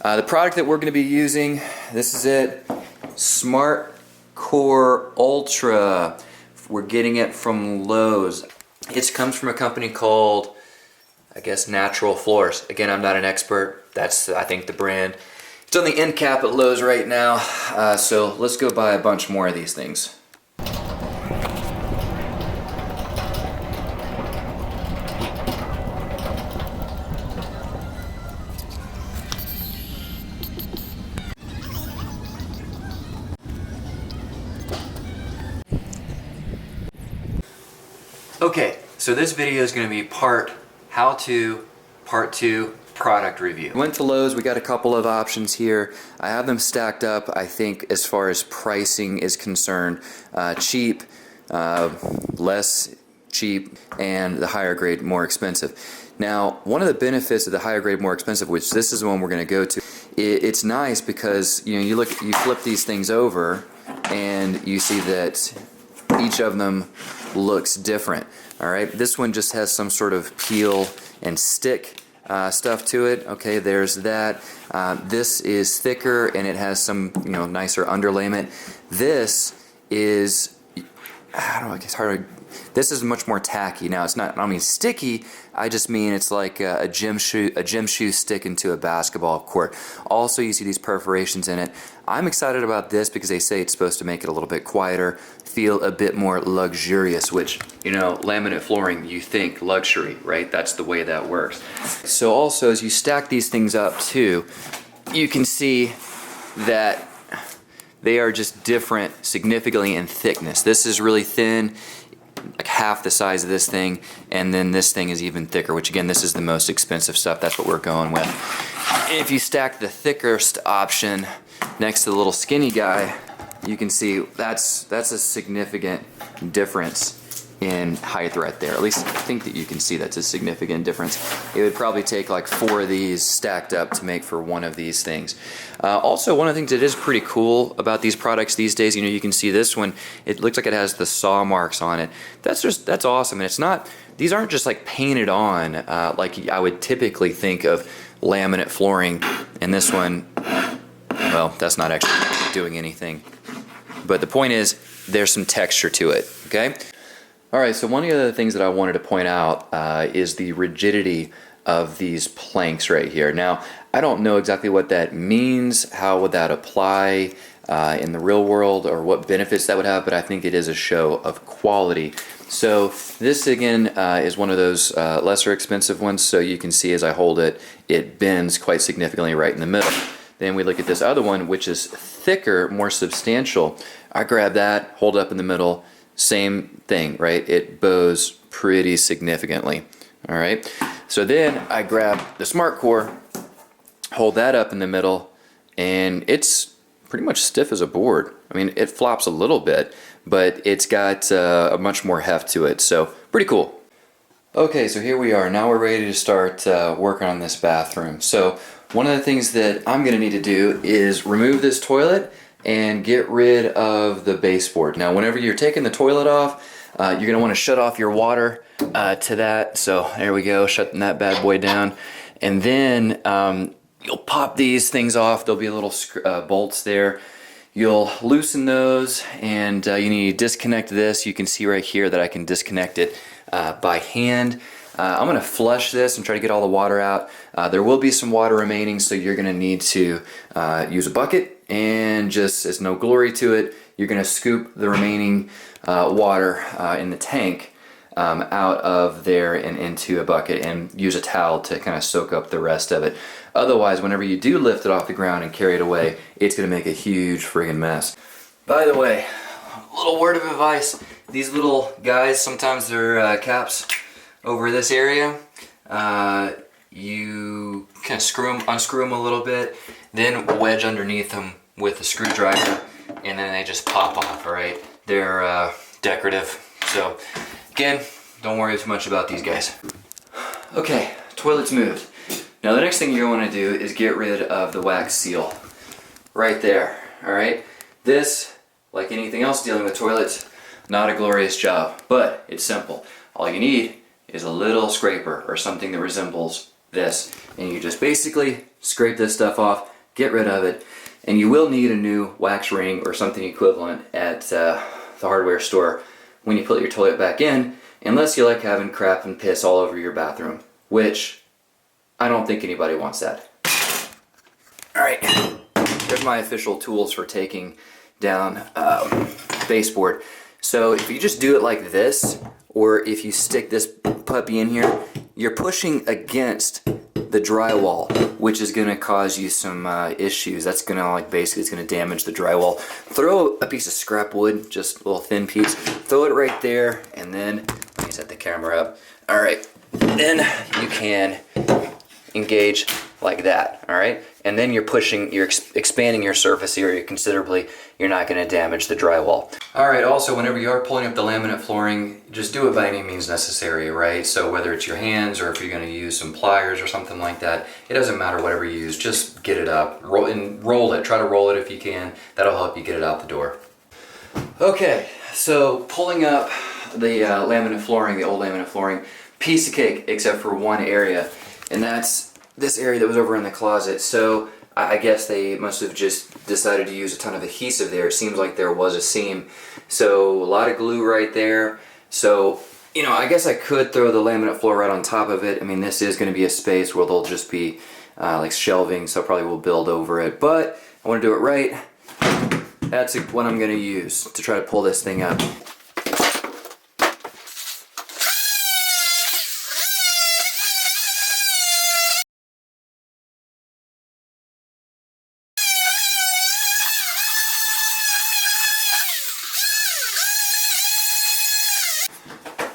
The product that we're going to be using, this is it, Smartcore Ultra. We're getting it from Lowe's. It comes from a company called, I guess, Natural Floors. Again, I'm not an expert. That's, I think, the brand. It's on the end cap at Lowe's right now, so let's go buy a bunch more of these things. Okay, so this video is going to be part how-to, part 2 product review. We went to Lowe's, we got a couple of options here. I have them stacked up, I think, as far as pricing is concerned. Cheap, less cheap, and the higher grade more expensive. Now, one of the benefits of the higher grade more expensive, which this is the one we're going to go to, it's nice because you flip these things over and you see that each of them looks different. All right, this one just has some sort of peel and stick stuff to it. Okay, there's that. This is thicker and it has some nicer underlayment. This is, I don't know, it's hard to, this is much more tacky. Now it's not, I don't mean sticky, I just mean it's like a gym shoe sticking to a basketball court. Also, you see these perforations in it. I'm excited about this because they say it's supposed to make it a little bit quieter, feel a bit more luxurious, which, laminate flooring, you think luxury, right? That's the way that works. So also, as you stack these things up too, you can see that they are just different significantly in thickness. This is really thin, like half the size of this thing, and then this thing is even thicker, which again, this is the most expensive stuff. That's what we're going with. If you stack the thickest option next to the little skinny guy, you can see that's a significant difference in height right there. At least I think that you can see that's a significant difference. It would probably take like 4 of these stacked up to make for one of these things. Also, one of the things that is pretty cool about these products these days, you can see this one, it looks like it has the saw marks on it. That's awesome. And it's not, these aren't just like painted on like I would typically think of laminate flooring. And this one, well, that's not actually doing anything. But the point is, there's some texture to it, okay? All right, so one of the other things that I wanted to point out is the rigidity of these planks right here. Now, I don't know exactly what that means, how would that apply in the real world, or what benefits that would have, but I think it is a show of quality. So this again is one of those lesser expensive ones, so you can see as I hold it, it bends quite significantly right in the middle. Then we look at this other one, which is thicker, more substantial. I grab that, hold it up in the middle, same thing, right? It bows pretty significantly, all right? So then I grab the Smartcore, hold that up in the middle, and it's pretty much stiff as a board. I mean, it flops a little bit, but it's got a much more heft to it, so pretty cool. Okay, so here we are. Now we're ready to start working on this bathroom. So one of the things that I'm gonna need to do is remove this toilet and get rid of the baseboard. Now, whenever you're taking the toilet off, you're gonna wanna shut off your water to that. So there we go, shutting that bad boy down. And then you'll pop these things off. There'll be little bolts there. You'll loosen those, and you need to disconnect this. You can see right here that I can disconnect it by hand. I'm going to flush this and try to get all the water out. There will be some water remaining, so you're going to need to use a bucket, and just as no glory to it, you're going to scoop the remaining water in the tank out of there and into a bucket, and use a towel to kind of soak up the rest of it. Otherwise, whenever you do lift it off the ground and carry it away, it's going to make a huge friggin' mess. By the way, a little word of advice. These little guys, sometimes they're caps over this area. You kind of unscrew them a little bit, then wedge underneath them with a screwdriver, and then they just pop off, all right? They're decorative. So again, don't worry too much about these guys. Okay, toilet's moved. Now the next thing you're going to do is get rid of the wax seal. Right there, all right? This, like anything else dealing with toilets, not a glorious job, but it's simple. All you need is a little scraper or something that resembles this, and you just basically scrape this stuff off, get rid of it, and you will need a new wax ring or something equivalent at the hardware store when you put your toilet back in, unless you like having crap and piss all over your bathroom, which I don't think anybody wants that. Alright, there's my official tools for taking down baseboard. So if you just do it like this, or if you stick this puppy in here, you're pushing against the drywall, which is going to cause you some issues. That's going to basically it's going to damage the drywall. Throw a piece of scrap wood, just a little thin piece, throw it right there, and then let me set the camera up. All right, then you can engage like that. All right, and then you're pushing, you're expanding your surface area considerably. You're not going to damage the drywall. All right, also whenever you are pulling up the laminate flooring, just do it by any means necessary, right? So whether it's your hands or if you're going to use some pliers or something like that, it doesn't matter whatever you use, just get it up, roll it, try to roll it if you can. That'll help you get it out the door. Okay, so pulling up the laminate flooring, the old laminate flooring, piece of cake except for one area, and that's this area that was over in the closet. So I guess they must have just decided to use a ton of adhesive there. It seems like there was a seam. So a lot of glue right there. So, you know, I guess I could throw the laminate floor right on top of it. I mean, this is going to be a space where there'll just be like shelving, so probably we'll build over it. But I want to do it right. That's what I'm going to use to try to pull this thing up.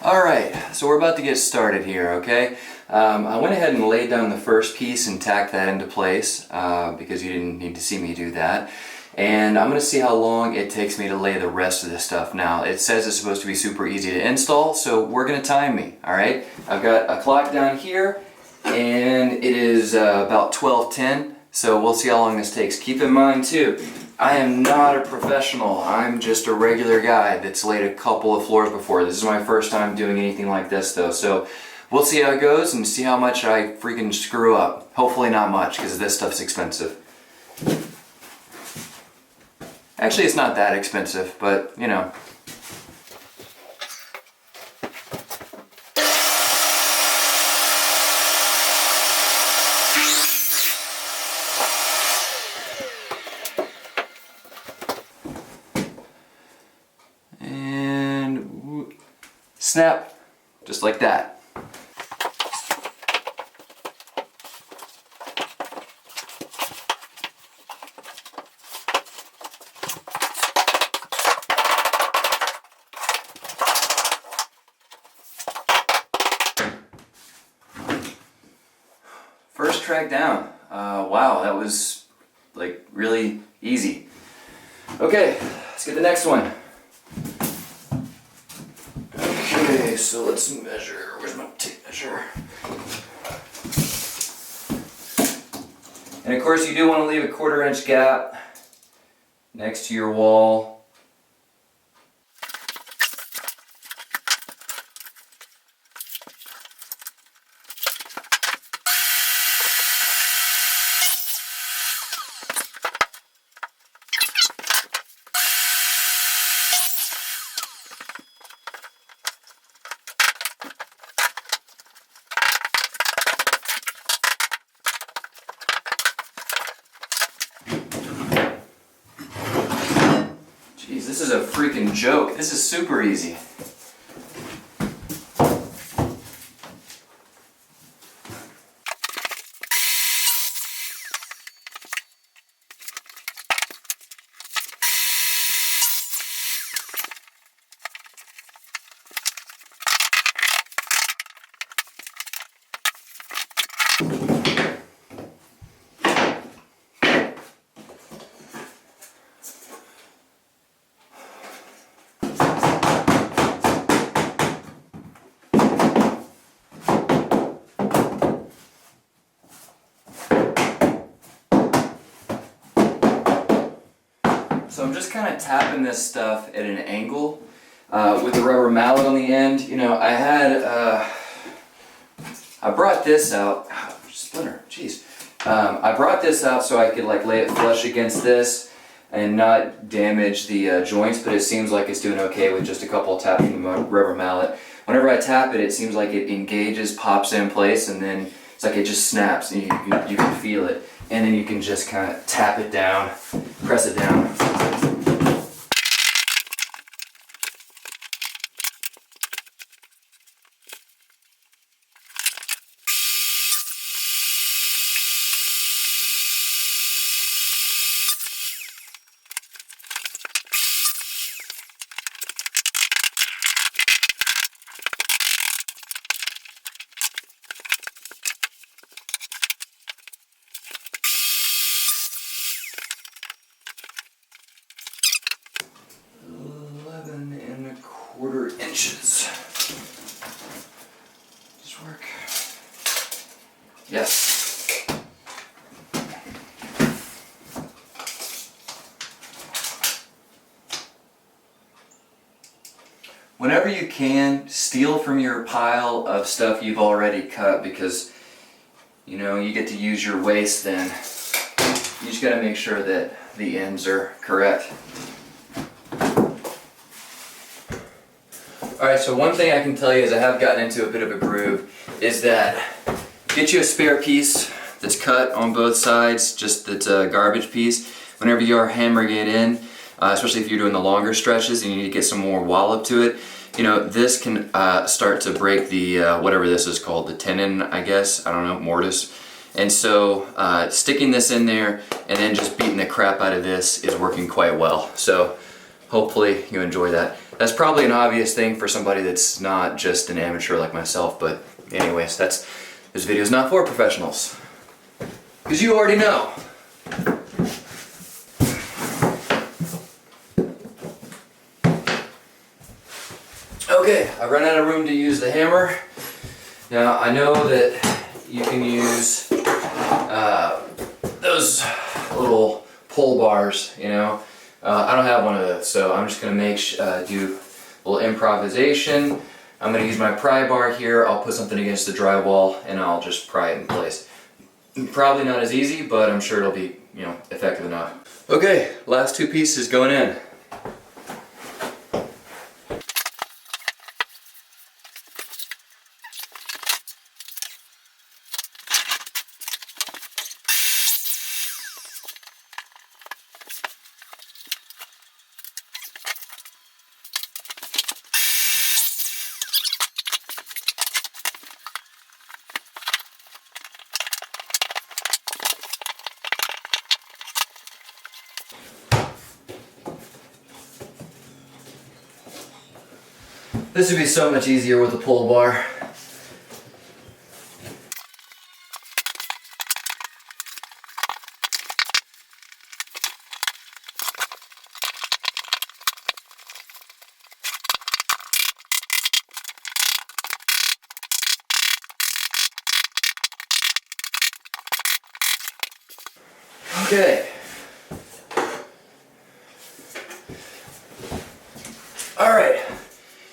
Alright, so we're about to get started here, okay? I went ahead and laid down the first piece and tacked that into place because you didn't need to see me do that. And I'm going to see how long it takes me to lay the rest of this stuff. Now, it says it's supposed to be super easy to install, so we're going to time me, alright? I've got a clock down here, and it is about 12:10, so we'll see how long this takes. Keep in mind, too, I am not a professional. I'm just a regular guy that's laid a couple of floors before. This is my first time doing anything like this, though, so we'll see how it goes and see how much I freaking screw up. Hopefully not much, because this stuff's expensive. Actually, it's not that expensive, but, you know. And snap, just like that. First track down. Wow, that was like really easy. Okay, let's get the next one. Okay, so let's measure. Where's my tape measure? And of course you do want to leave a 1/4 inch gap next to your wall. Jeez, this is a freaking joke. This is super easy. So I'm just kind of tapping this stuff at an angle with the rubber mallet on the end. You know, I had, I brought this out, splinter, jeez. I brought this out so I could like lay it flush against this and not damage the joints, but it seems like it's doing okay with just a couple of taps from the rubber mallet. Whenever I tap it, it seems like it engages, pops in place, and then it's like it just snaps, and you can feel it. And then you can just kind of tap it down, press it down. 11 1/4 inches. Does this work? Yes. Whenever you can, steal from your pile of stuff you've already cut, because you know you get to use your waste then. You just got to make sure that the ends are correct. Alright, so one thing I can tell you, as I have gotten into a bit of a groove, is that get you a spare piece that's cut on both sides, just that's a garbage piece. Whenever you are hammering it in, especially if you're doing the longer stretches and you need to get some more wallop to it, you know, this can start to break the, whatever this is called, the tenon, I guess, I don't know, mortise. And so sticking this in there and then just beating the crap out of this is working quite well. So hopefully you enjoy that. That's probably an obvious thing for somebody that's not just an amateur like myself, but anyways, this video is not for professionals, because you already know. Okay, I've run out of room to use the hammer. Now I know that you can use those little pull bars, you know. I don't have one of those, so I'm just going to do a little improvisation. I'm going to use my pry bar here. I'll put something against the drywall and I'll just pry it in place. Probably not as easy, but I'm sure it'll be, you know, effective enough. Okay, last two pieces going in. This would be so much easier with a pull bar. Okay. All right.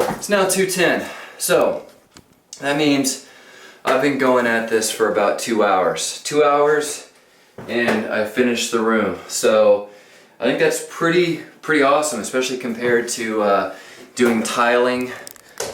It's now 2:10. So that means I've been going at this for about 2 hours. 2 hours, and I finished the room. So I think that's pretty awesome, especially compared to doing tiling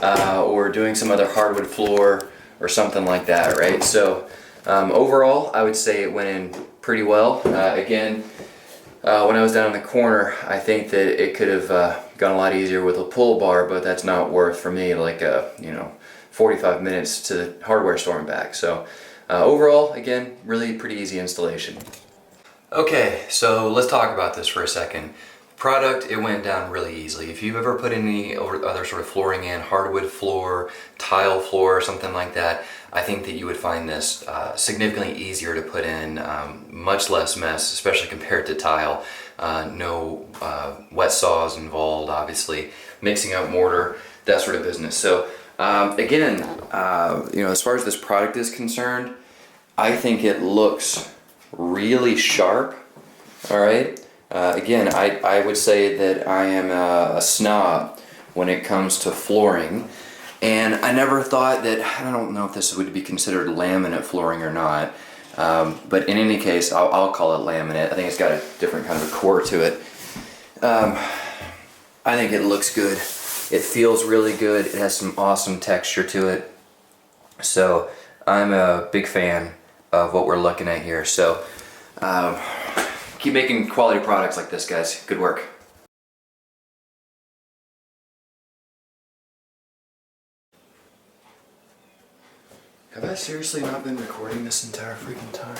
or doing some other hardwood floor or something like that, right? So overall, I would say it went in pretty well. Again, when I was down in the corner, I think that it could have gone a lot easier with a pull bar, but that's not worth for me like 45 minutes to the hardware store and back. So overall, again, really pretty easy installation. Okay, so let's talk about this for a second. Product, it went down really easily. If you've ever put any other sort of flooring in, hardwood floor, tile floor, something like that, I think that you would find this significantly easier to put in, much less mess, especially compared to tile. No wet saws involved, obviously, mixing up mortar, that sort of business. So again, as far as this product is concerned, I think it looks really sharp. All right. Again, I would say that I am a snob when it comes to flooring, and I never thought that, I don't know if this would be considered laminate flooring or not, But in any case, I'll call it laminate. I think it's got a different kind of a core to it. I think it looks good. It feels really good. It has some awesome texture to it. So I'm a big fan of what we're looking at here. So keep making quality products like this, guys. Good work. Have I seriously not been recording this entire freaking time?